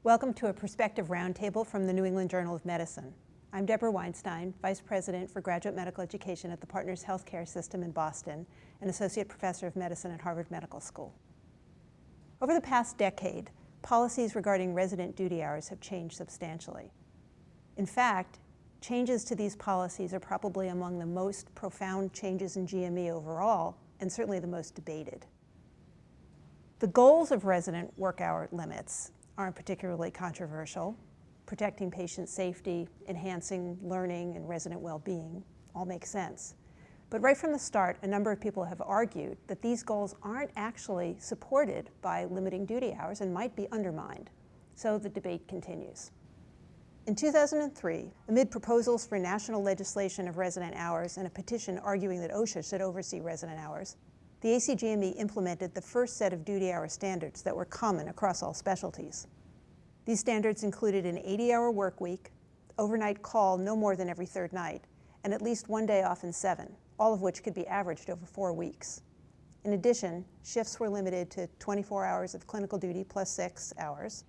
Welcome to a perspective roundtable from the New England Journal of Medicine. I'm Debra Weinstein, Vice President for Graduate Medical Education at the Partners Healthcare System in Boston and Associate Professor of Medicine at Harvard Medical School. Over the past decade, policies regarding resident duty hours have changed substantially. In fact, changes to these policies are probably among the most profound changes in GME overall, and certainly the most debated. The goals of resident work hour limits aren't particularly controversial. Protecting patient safety, enhancing learning and resident well-being all make sense. But right from the start, a number of people have argued that these goals aren't actually supported by limiting duty hours and might be undermined. So the debate continues. In 2003, amid proposals for national legislation of resident hours and a petition arguing that OSHA should oversee resident hours, the ACGME implemented the first set of duty hour standards that were common across all specialties. These standards included an 80-hour work week, overnight call no more than every third night, and at least one day off in 7, all of which could be averaged over 4 weeks. In addition, shifts were limited to 24 hours of clinical duty plus 6 hours,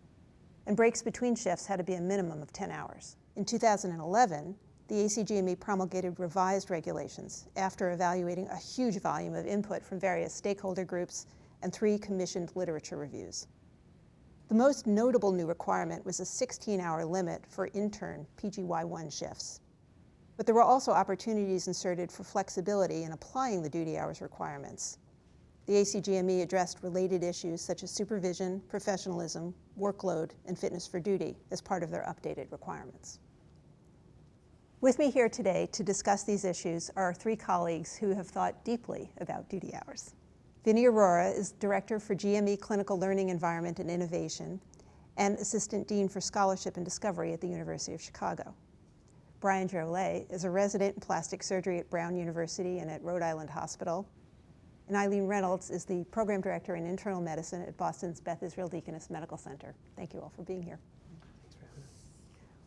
and breaks between shifts had to be a minimum of 10 hours. In 2011, the ACGME promulgated revised regulations after evaluating a huge volume of input from various stakeholder groups and 3 commissioned literature reviews. The most notable new requirement was a 16-hour limit for intern PGY1 shifts. But there were also opportunities inserted for flexibility in applying the duty hours requirements. The ACGME addressed related issues such as supervision, professionalism, workload, and fitness for duty as part of their updated requirements. With me here today to discuss these issues are 3 colleagues who have thought deeply about duty hours. Vineet Arora is Director for GME Clinical Learning Environment and Innovation and Assistant Dean for Scholarship and Discovery at the University of Chicago. Brian Drolet is a resident in plastic surgery at Brown University and at Rhode Island Hospital. And Eileen Reynolds is the Program Director in Internal Medicine at Boston's Beth Israel Deaconess Medical Center. Thank you all for being here.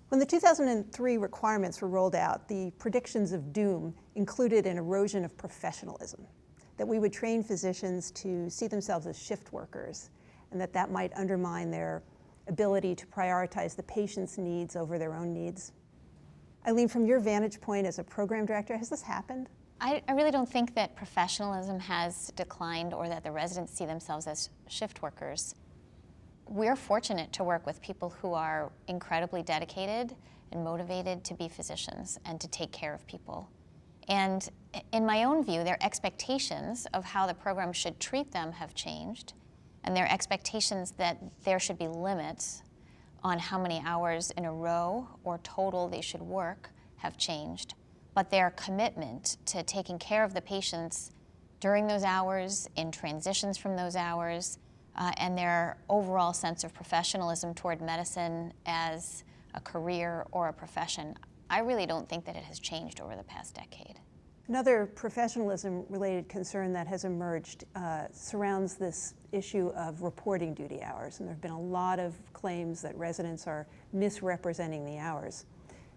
When the 2003 requirements were rolled out, the predictions of doom included an erosion of professionalism, that we would train physicians to see themselves as shift workers, and that might undermine their ability to prioritize the patient's needs over their own needs. Eileen, from your vantage point as a program director, has this happened? I really don't think that professionalism has declined or that the residents see themselves as shift workers. We're fortunate to work with people who are incredibly dedicated and motivated to be physicians and to take care of people. And in my own view, their expectations of how the program should treat them have changed, and their expectations that there should be limits on how many hours in a row or total they should work have changed. But their commitment to taking care of the patients during those hours, in transitions from those hours, and their overall sense of professionalism toward medicine as a career or a profession, I really don't think that it has changed over the past decade. Another professionalism-related concern that has emerged surrounds this issue of reporting duty hours, and there have been a lot of claims that residents are misrepresenting the hours.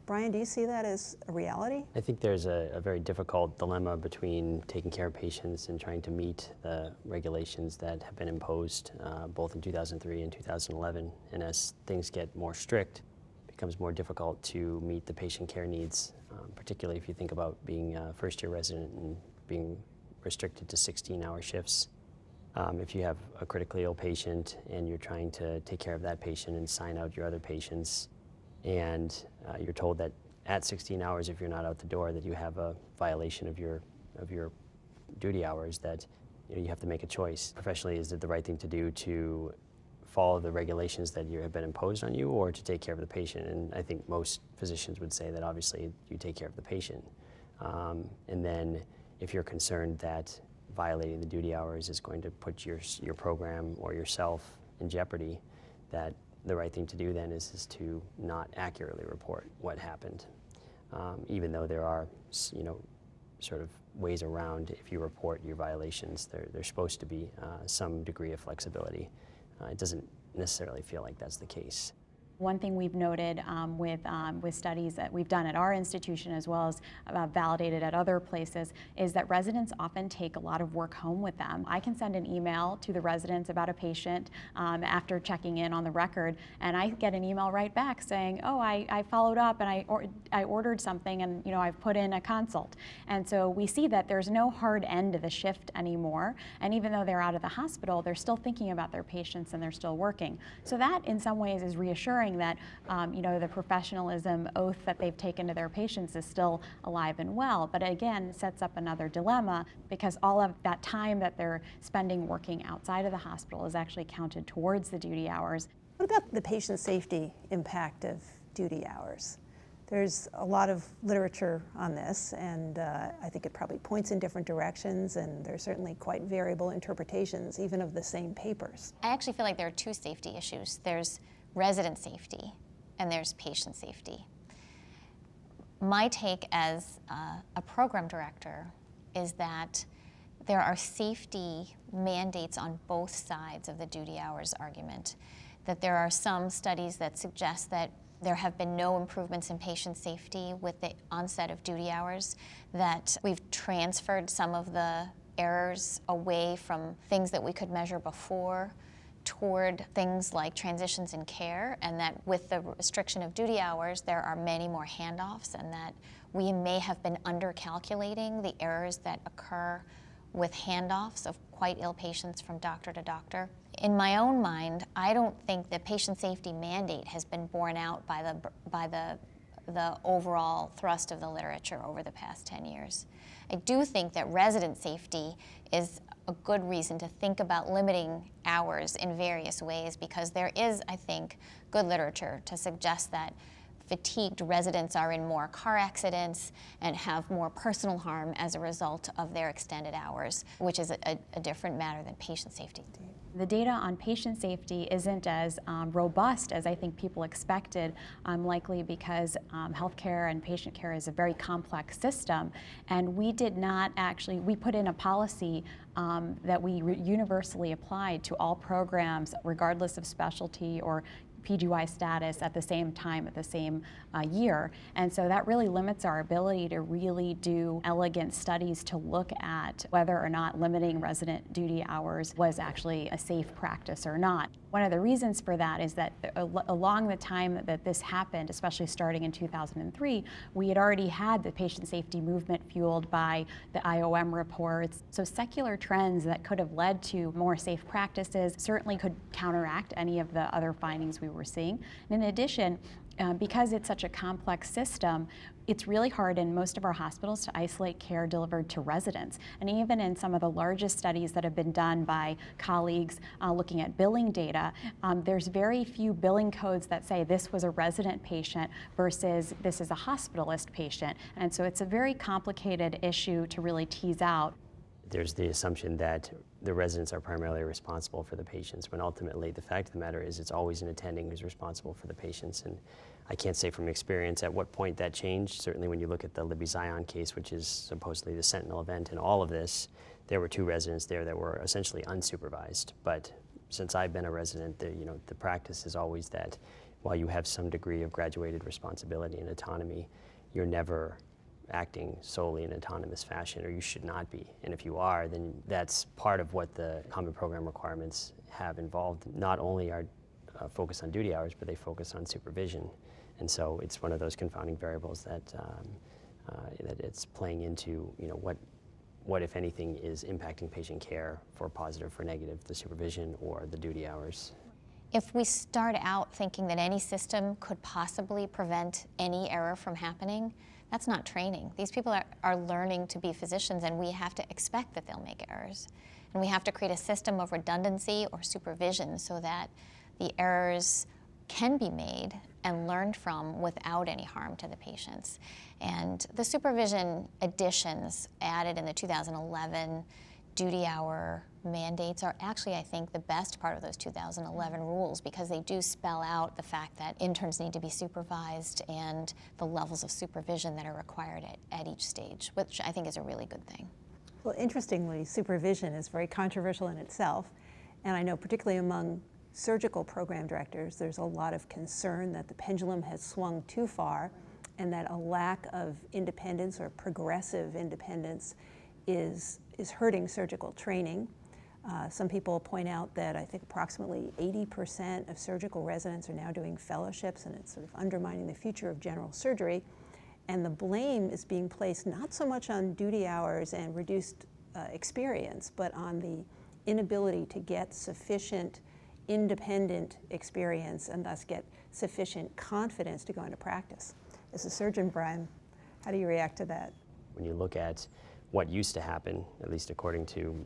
Brian, do you see that as a reality? I think there's a very difficult dilemma between taking care of patients and trying to meet the regulations that have been imposed both in 2003 and 2011. And as things get more strict, it becomes more difficult to meet the patient care needs, particularly if you think about being a first-year resident and being restricted to 16-hour shifts. If you have a critically ill patient and you're trying to take care of that patient and sign out your other patients, and you're told that at 16 hours, if you're not out the door, that you have a violation of your duty hours, that you have to make a choice. Professionally, is it the right thing to do to follow the regulations that have been imposed on you, or to take care of the patient? And I think most physicians would say that obviously you take care of the patient. And then if you're concerned that violating the duty hours is going to put your program or yourself in jeopardy, that the right thing to do then is to not accurately report what happened, even though there are, sort of ways around. If you report your violations, there's supposed to be some degree of flexibility. It doesn't necessarily feel like that's the case. One thing we've noted with studies that we've done at our institution as well as validated at other places is that residents often take a lot of work home with them. I can send an email to the residents about a patient after checking in on the record, and I get an email right back saying, oh, I followed up and I ordered something and I've put in a consult. And so we see that there's no hard end to the shift anymore, and even though they're out of the hospital, they're still thinking about their patients and they're still working. So that in some ways is reassuring that the professionalism oath that they've taken to their patients is still alive and well, but again sets up another dilemma because all of that time that they're spending working outside of the hospital is actually counted towards the duty hours. What about the patient safety impact of duty hours? There's a lot of literature on this, and I think it probably points in different directions, and there's certainly quite variable interpretations, even of the same papers. I actually feel like there are two safety issues. There's resident safety and there's patient safety. My take as a program director is that there are safety mandates on both sides of the duty hours argument, that there are some studies that suggest that there have been no improvements in patient safety with the onset of duty hours, that we've transferred some of the errors away from things that we could measure before toward things like transitions in care, and that with the restriction of duty hours, there are many more handoffs, and that we may have been undercalculating the errors that occur with handoffs of quite ill patients from doctor to doctor. In my own mind, I don't think the patient safety mandate has been borne out by the overall thrust of the literature over the past 10 years. I do think that resident safety is a good reason to think about limiting hours in various ways, because there is, I think, good literature to suggest that fatigued residents are in more car accidents and have more personal harm as a result of their extended hours, which is a different matter than patient safety. The data on patient safety isn't as robust as I think people expected, likely because healthcare and patient care is a very complex system, and we did not actually, we put in a policy that we universally applied to all programs regardless of specialty or PGY status at the same time, at the same year. And so that really limits our ability to really do elegant studies to look at whether or not limiting resident duty hours was actually a safe practice or not. One of the reasons for that is that along the time that this happened, especially starting in 2003, we had already had the patient safety movement fueled by the IOM reports. So secular trends that could have led to more safe practices certainly could counteract any of the other findings we were seeing. And in addition, because it's such a complex system, it's really hard in most of our hospitals to isolate care delivered to residents. And even in some of the largest studies that have been done by colleagues looking at billing data, there's very few billing codes that say this was a resident patient versus this is a hospitalist patient. And so it's a very complicated issue to really tease out. There's the assumption that the residents are primarily responsible for the patients, when ultimately the fact of the matter is it's always an attending who's responsible for the patients. And I can't say from experience at what point that changed. Certainly when you look at the Libby Zion case, which is supposedly the sentinel event in all of this, there were 2 residents there that were essentially unsupervised. But since I've been a resident, the practice is always that while you have some degree of graduated responsibility and autonomy, you're never acting solely in autonomous fashion, or you should not be. And if you are, then that's part of what the common program requirements have involved. Not only are focus on duty hours, but they focus on supervision. And so it's one of those confounding variables that that it's playing into, what if anything is impacting patient care for positive, for negative, the supervision or the duty hours. If we start out thinking that any system could possibly prevent any error from happening, that's not training. These people are learning to be physicians, and we have to expect that they'll make errors. And we have to create a system of redundancy or supervision so that the errors can be made and learned from without any harm to the patients. And the supervision additions added in the 2011 duty hour mandates are actually, I think, the best part of those 2011 rules, because they do spell out the fact that interns need to be supervised and the levels of supervision that are required at each stage, which I think is a really good thing. Well, interestingly, supervision is very controversial in itself, and I know particularly among surgical program directors, there's a lot of concern that the pendulum has swung too far and that a lack of independence or progressive independence is hurting surgical training. Some people point out that I think approximately 80% of surgical residents are now doing fellowships, and it's sort of undermining the future of general surgery. And the blame is being placed not so much on duty hours and reduced experience, but on the inability to get sufficient independent experience and thus get sufficient confidence to go into practice. As a surgeon, Brian, how do you react to that? When you look at what used to happen, at least according to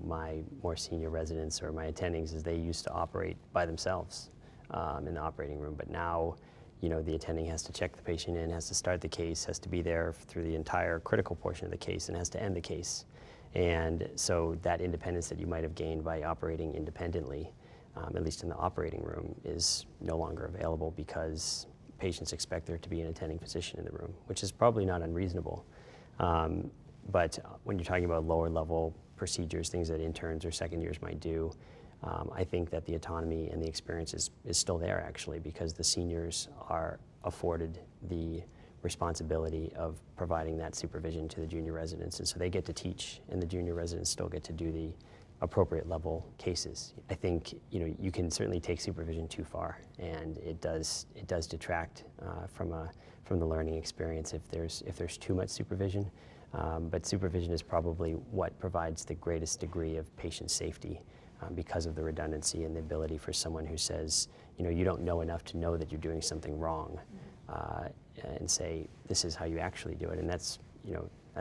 my more senior residents or my attendings, is they used to operate by themselves in the operating room. But now, the attending has to check the patient in, has to start the case, has to be there through the entire critical portion of the case, and has to end the case. And so that independence that you might have gained by operating independently, at least in the operating room, is no longer available because patients expect there to be an attending physician in the room, which is probably not unreasonable. But when you're talking about lower level procedures, things that interns or second years might do, I think that the autonomy and the experience is still there, actually, because the seniors are afforded the responsibility of providing that supervision to the junior residents. And so they get to teach, and the junior residents still get to do the appropriate level cases. I think you can certainly take supervision too far, and it does detract from the learning experience if there's too much supervision. But supervision is probably what provides the greatest degree of patient safety because of the redundancy and the ability for someone who says, you don't know enough to know that you're doing something wrong, and say, this is how you actually do it. And that's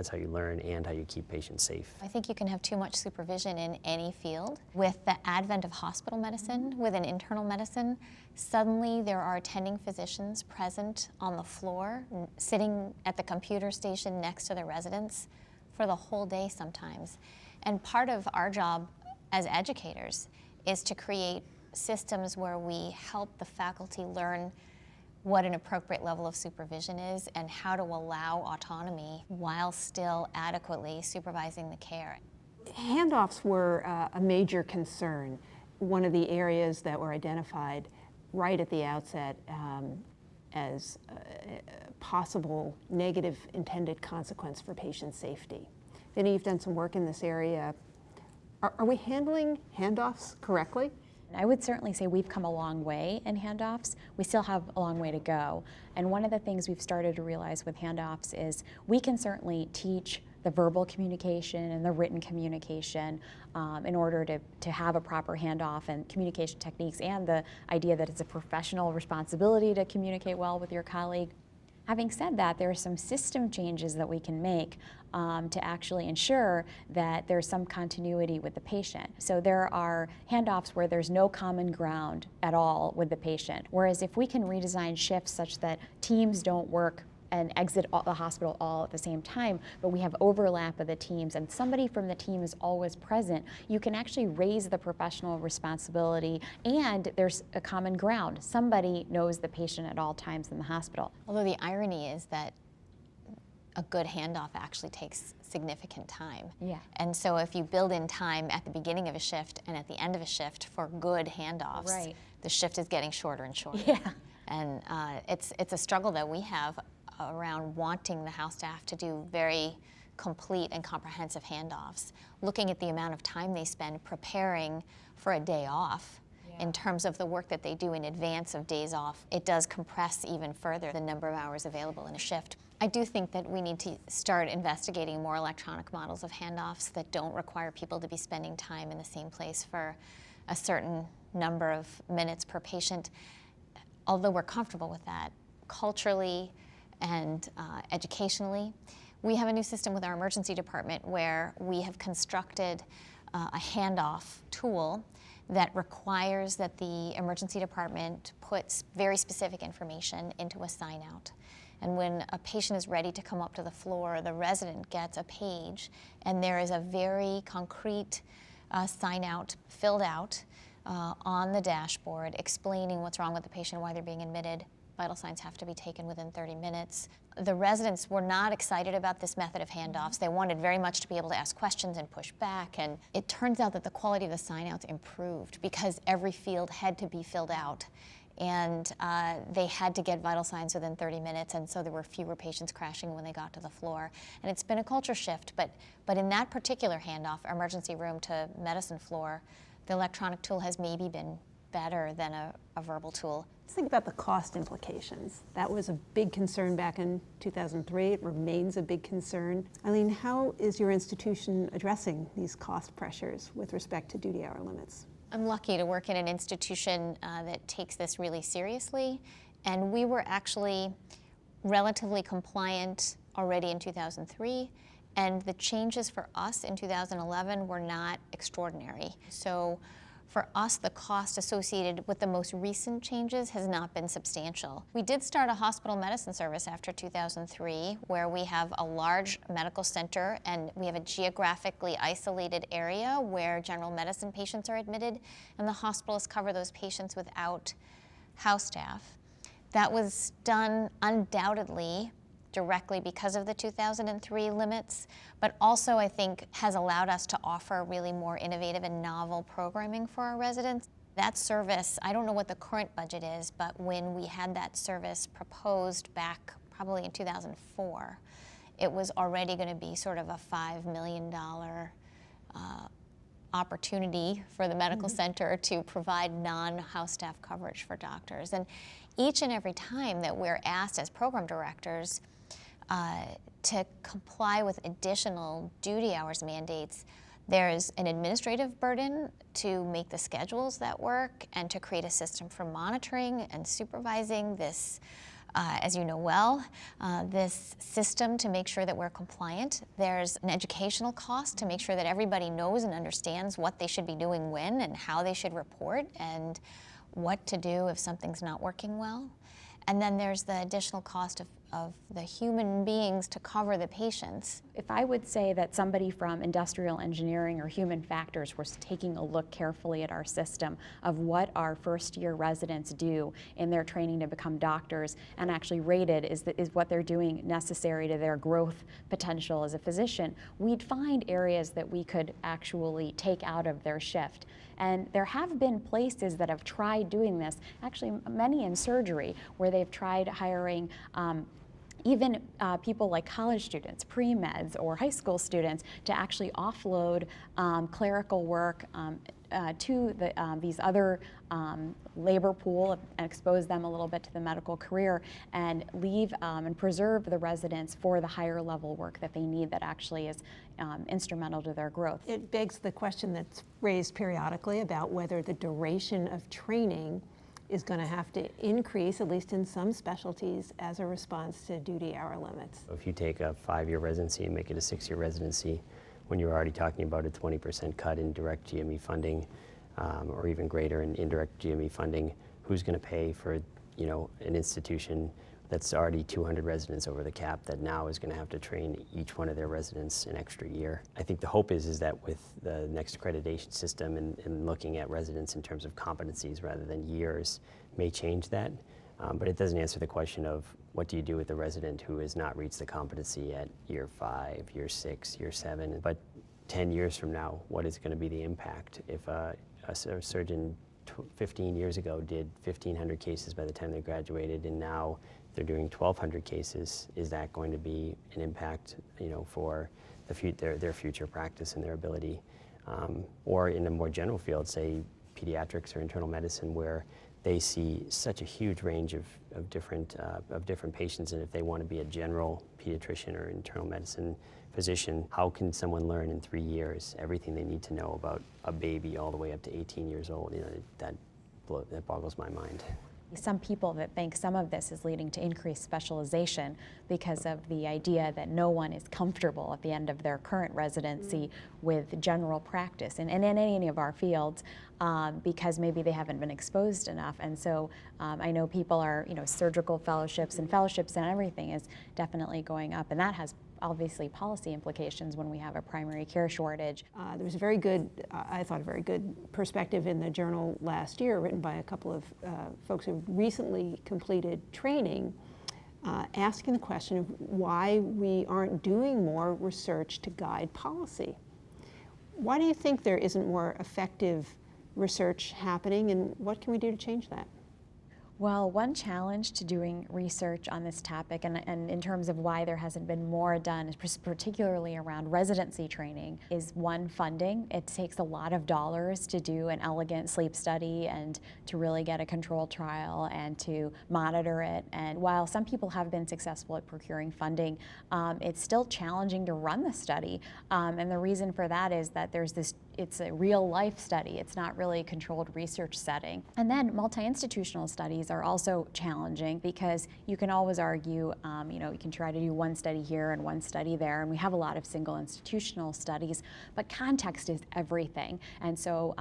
how you learn and how you keep patients safe. I think you can have too much supervision in any field. With the advent of hospital medicine, within internal medicine, suddenly there are attending physicians present on the floor, sitting at the computer station next to the residents for the whole day sometimes. And part of our job as educators is to create systems where we help the faculty learn what an appropriate level of supervision is and how to allow autonomy while still adequately supervising the care. Handoffs were a major concern. One of the areas that were identified right at the outset as a possible negative intended consequence for patient safety. Vineet, you've done some work in this area. Are we handling handoffs correctly? I would certainly say we've come a long way in handoffs. We still have a long way to go. And one of the things we've started to realize with handoffs is we can certainly teach the verbal communication and the written communication in order to have a proper handoff and communication techniques, and the idea that it's a professional responsibility to communicate well with your colleague. Having said that, there are some system changes that we can make to actually ensure that there's some continuity with the patient. So there are handoffs where there's no common ground at all with the patient. Whereas if we can redesign shifts such that teams don't work and exit the hospital all at the same time, but we have overlap of the teams and somebody from the team is always present, you can actually raise the professional responsibility, and there's a common ground. Somebody knows the patient at all times in the hospital. Although the irony is that a good handoff actually takes significant time. Yeah. And so if you build in time at the beginning of a shift and at the end of a shift for good handoffs, right, the shift is getting shorter and shorter. Yeah. And it's a struggle that we have around wanting the house staff to do very complete and comprehensive handoffs, looking at the amount of time they spend preparing for a day off. Yeah. In terms of the work that they do in advance of days off, it does compress even further the number of hours available in a shift. I do think that we need to start investigating more electronic models of handoffs that don't require people to be spending time in the same place for a certain number of minutes per patient. Although we're comfortable with that, culturally and educationally, we have a new system with our emergency department where we have constructed a handoff tool that requires that the emergency department puts very specific information into a sign out. And when a patient is ready to come up to the floor, the resident gets a page, and there is a very concrete sign out filled out on the dashboard explaining what's wrong with the patient, why they're being admitted, vital signs have to be taken within 30 minutes. The residents were not excited about this method of handoffs. They wanted very much to be able to ask questions and push back, and it turns out that the quality of the sign-outs improved because every field had to be filled out. And they had to get vital signs within 30 minutes, and so there were fewer patients crashing when they got to the floor. And it's been a culture shift, but in that particular handoff, emergency room to medicine floor, the electronic tool has maybe been better than a verbal tool. Let's think about the cost implications. That was a big concern back in 2003. It remains a big concern. Eileen, how is your institution addressing these cost pressures with respect to duty hour limits? I'm lucky to work in an institution that takes this really seriously, and we were actually relatively compliant already in 2003, and the changes for us in 2011 were not extraordinary. So for us, the cost associated with the most recent changes has not been substantial. We did start a hospital medicine service after 2003, where we have a large medical center and we have a geographically isolated area where general medicine patients are admitted, and the hospitalists cover those patients without house staff. That was done undoubtedly directly because of the 2003 limits, but also I think has allowed us to offer really more innovative and novel programming for our residents. That service, I don't know what the current budget is, but when we had that service proposed back probably in 2004, it was already going to be sort of a $5 million opportunity for the medical center to provide non-house staff coverage for doctors. And each and every time that we're asked as program directors to comply with additional duty hours mandates, there's an administrative burden to make the schedules that work and to create a system for monitoring and supervising this, as you know well, this system to make sure that we're compliant. There's an educational cost to make sure that everybody knows and understands what they should be doing when and how they should report and what to do if something's not working well. And then there's the additional cost of the human beings to cover the patients. If I would say that somebody from industrial engineering or human factors was taking a look carefully at our system of what our first-year residents do in their training to become doctors and actually rated is what they're doing necessary to their growth potential as a physician, we'd find areas that we could actually take out of their shift. And there have been places that have tried doing this, actually many in surgery, where they've tried hiring even people like college students, pre-meds, or high school students to actually offload clerical work to these other labor pool and expose them a little bit to the medical career and leave and preserve the residents for the higher level work that they need that actually is instrumental to their growth. It begs the question that's raised periodically about whether the duration of training is going to have to increase, at least in some specialties, as a response to duty hour limits. If you take a 5-year residency and make it a 6-year residency, when you're already talking about a 20% cut in direct GME funding, or even greater in indirect GME funding, who's going to pay for, an institution that's already 200 residents over the cap that now is going to have to train each one of their residents an extra year? I think the hope is that with the next accreditation system and looking at residents in terms of competencies rather than years may change that, but it doesn't answer the question of what do you do with the resident who has not reached the competency at year 5, year 6, year 7, but 10 years from now, what is going to be the impact if a surgeon 15 years ago did 1,500 cases by the time they graduated, and now they're doing 1,200 cases? Is that going to be an impact, for their future practice and their ability? Or in a more general field, say pediatrics or internal medicine, where they see such a huge range of different patients, and if they want to be a general pediatrician or internal medicine physician, how can someone learn in 3 years everything they need to know about a baby all the way up to 18 years old? That boggles my mind. Some people that think some of this is leading to increased specialization because of the idea that no one is comfortable at the end of their current residency with general practice and in any of our fields because maybe they haven't been exposed enough. And so I know people are, surgical fellowships and everything is definitely going up, and that has obviously policy implications when we have a primary care shortage. There was a very good, I thought a very good perspective in the journal last year written by a couple of folks who recently completed training asking the question of why we aren't doing more research to guide policy. Why do you think there isn't more effective research happening, and what can we do to change that? Well, one challenge to doing research on this topic, and in terms of why there hasn't been more done, particularly around residency training, is one, funding. It takes a lot of dollars to do an elegant sleep study and to really get a controlled trial and to monitor it. And while some people have been successful at procuring funding, it's still challenging to run the study. And the reason for that is that it's a real life study. It's not really a controlled research setting. And then multi-institutional studies are also challenging because you can always argue, you can try to do one study here and one study there, and we have a lot of single institutional studies, but context is everything. And so,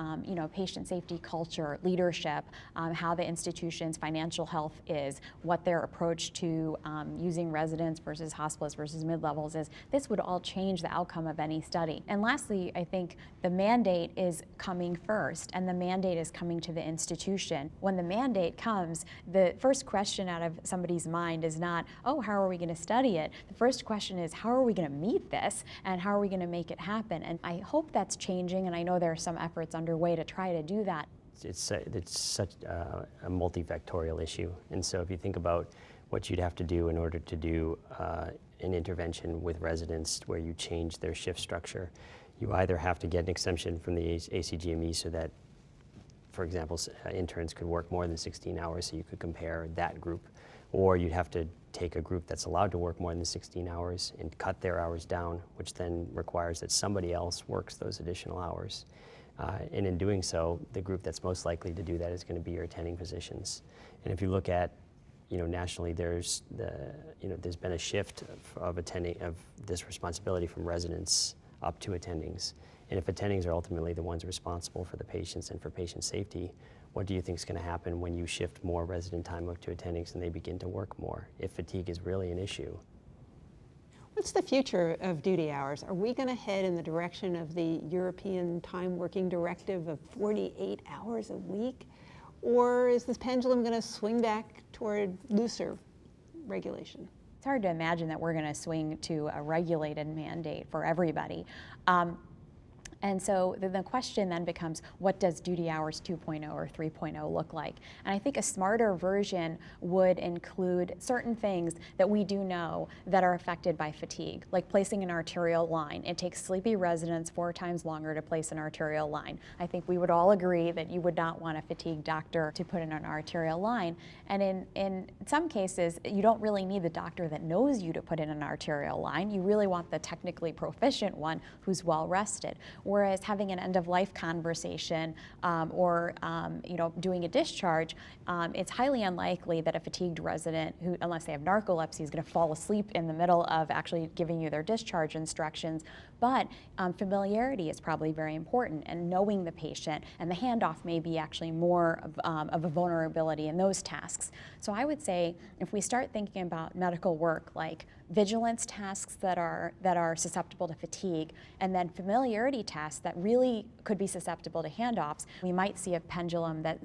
patient safety culture, leadership, how the institution's financial health is, what their approach to using residents versus hospitalists versus mid-levels is, this would all change the outcome of any study. And lastly, I think the mandate is coming first, and the mandate is coming to the institution. When the mandate comes, the first question out of somebody's mind is not, oh, how are we going to study it? The first question is, how are we going to meet this, and how are we going to make it happen? And I hope that's changing, and I know there are some efforts underway to try to do that. It's such a multifactorial issue, and so if you think about what you'd have to do in order to do an intervention with residents where you change their shift structure, you either have to get an exemption from the ACGME so that, for example, interns could work more than 16 hours so you could compare that group, or you'd have to take a group that's allowed to work more than 16 hours and cut their hours down, which then requires that somebody else works those additional hours. And in doing so, the group that's most likely to do that is going to be your attending physicians. And if you look at, nationally, there's been a shift of this responsibility from residents up to attendings. And if attendings are ultimately the ones responsible for the patients and for patient safety, what do you think is going to happen when you shift more resident time up to attendings and they begin to work more, if fatigue is really an issue? What's the future of duty hours? Are we going to head in the direction of the European Time Working Directive of 48 hours a week? Or is this pendulum going to swing back toward looser regulation? It's hard to imagine that we're going to swing to a regulated mandate for everybody. And so the question then becomes, what does duty hours 2.0 or 3.0 look like? And I think a smarter version would include certain things that we do know that are affected by fatigue, like placing an arterial line. It takes sleepy residents 4 times longer to place an arterial line. I think we would all agree that you would not want a fatigued doctor to put in an arterial line. And in some cases, you don't really need the doctor that knows you to put in an arterial line. You really want the technically proficient one who's well rested. Whereas having an end-of-life conversation or doing a discharge, it's highly unlikely that a fatigued resident, who, unless they have narcolepsy, is going to fall asleep in the middle of actually giving you their discharge instructions. But familiarity is probably very important, and knowing the patient, and the handoff may be actually more of a vulnerability in those tasks. So I would say if we start thinking about medical work like vigilance tasks that are susceptible to fatigue, and then familiarity tasks that really could be susceptible to handoffs, we might see a pendulum that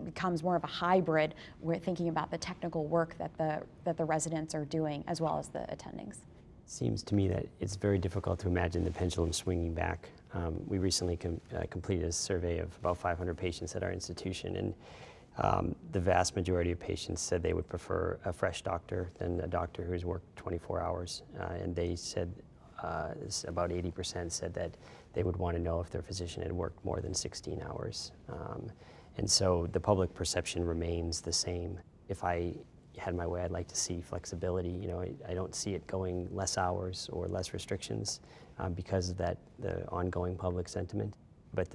becomes more of a hybrid. We're thinking about the technical work that the residents are doing as well as the attendings. Seems to me that it's very difficult to imagine the pendulum swinging back. We recently completed a survey of about 500 patients at our institution, and the vast majority of patients said they would prefer a fresh doctor than a doctor who's worked 24 hours. And they said, about 80% said that they would want to know if their physician had worked more than 16 hours. And so the public perception remains the same. If I had my way, I'd like to see flexibility. I don't see it going less hours or less restrictions because of the ongoing public sentiment. But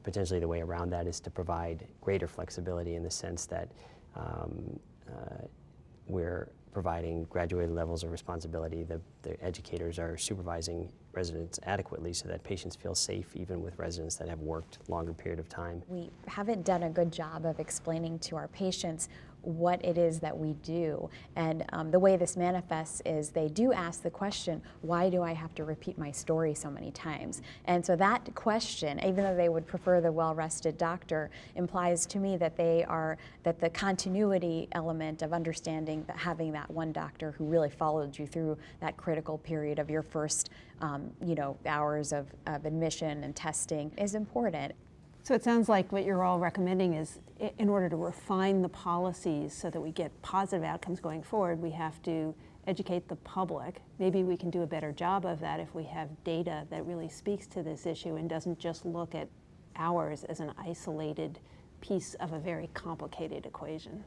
potentially the way around that is to provide greater flexibility in the sense that we're providing graduated levels of responsibility. The educators are supervising residents adequately so that patients feel safe even with residents that have worked longer period of time. We haven't done a good job of explaining to our patients what it is that we do. And the way this manifests is they do ask the question, why do I have to repeat my story so many times? And so that question, even though they would prefer the well-rested doctor, implies to me that that the continuity element of understanding that having that one doctor who really followed you through that critical period of your first hours of admission and testing is important. So it sounds like what you're all recommending is, in order to refine the policies so that we get positive outcomes going forward, we have to educate the public. Maybe we can do a better job of that if we have data that really speaks to this issue and doesn't just look at hours as an isolated piece of a very complicated equation.